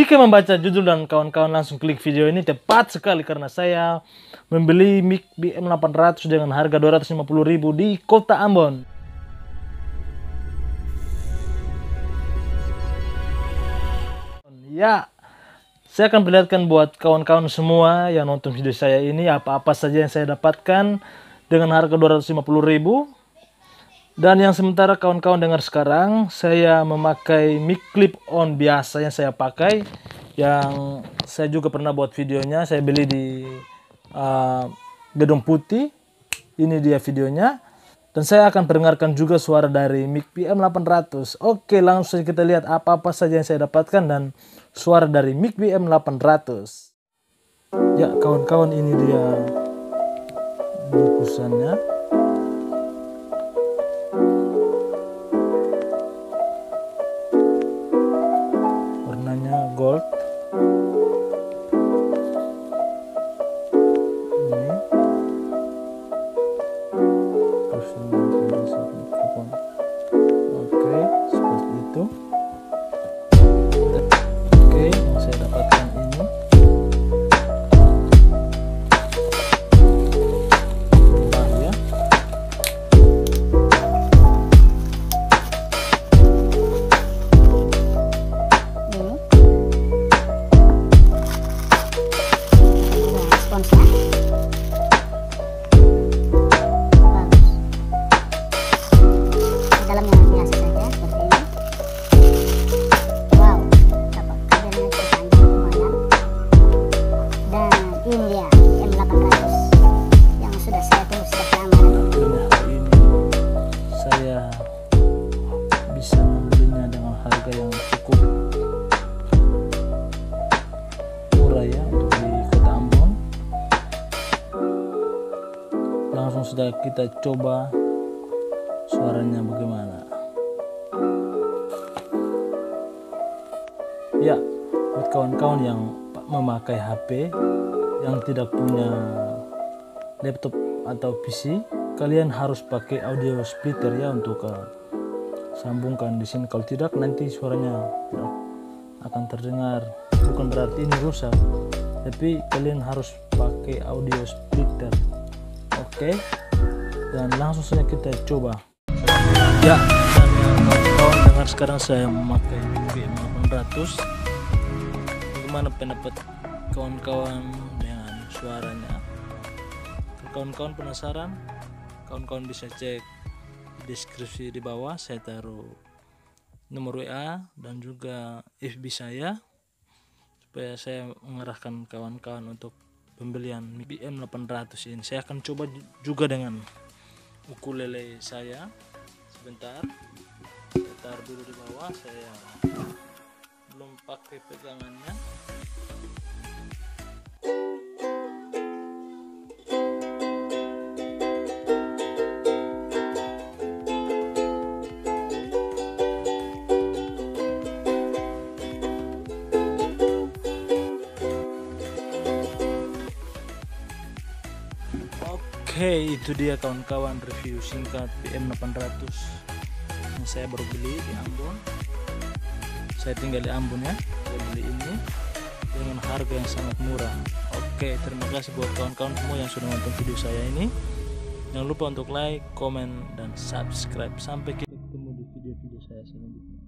Jika membaca judul dan kawan-kawan langsung klik video ini tepat sekali karena saya membeli mic BM800 dengan harga 250.000 di Kota Ambon. Ya, saya akan perlihatkan buat kawan-kawan semua yang nonton video saya ini apa-apa saja yang saya dapatkan dengan harga 250.000. Dan yang sementara kawan-kawan dengar sekarang, saya memakai mic clip on biasa yang saya pakai, yang saya juga pernah buat videonya. Saya beli di Gedung Putih. Ini dia videonya. Dan saya akan perdengarkan juga suara dari mic BM800. Oke, langsung saja kita lihat apa-apa saja yang saya dapatkan dan suara dari mic BM800. Ya kawan-kawan, ini dia bungkusannya. Warnanya gold. Ini terus ini mikrofon. Oke, seperti itu. Oke, yang saya dapatkan ini. Ya. Bisa membelinya dengan harga yang cukup murah ya untuk di Kota Ambon. Langsung sudah kita coba suaranya bagaimana. Ya, buat kawan-kawan yang memakai HP yang tidak punya laptop atau PC, kalian harus pakai audio splitter ya untuk sambungkan di sini. Kalau tidak nanti suaranya tidak akan terdengar. Bukan berarti ini rusak, tapi kalian harus pakai audio splitter. Oke, dan langsung saja kita coba. Ya, dan kawan-kawan dengar sekarang saya memakai BM800. Bagaimana pendapat kawan-kawan dengan suaranya? Kalau kawan-kawan penasaran, kawan-kawan bisa cek deskripsi di bawah. Saya taruh nomor WA dan juga FB saya supaya saya mengarahkan kawan-kawan untuk pembelian BM800 ini. Saya akan coba juga dengan ukulele saya. Sebentar, saya taruh dulu di bawah. Saya belum pakai pegangannya. Oke, itu dia kawan-kawan review singkat BM800 yang saya baru beli di Ambon. Saya tinggal di Ambon ya. Saya beli ini dengan harga yang sangat murah. Oke, terima kasih buat kawan-kawan semua yang sudah nonton video saya ini. Jangan lupa untuk like, komen, dan subscribe. Sampai kita ketemu di video-video saya selanjutnya.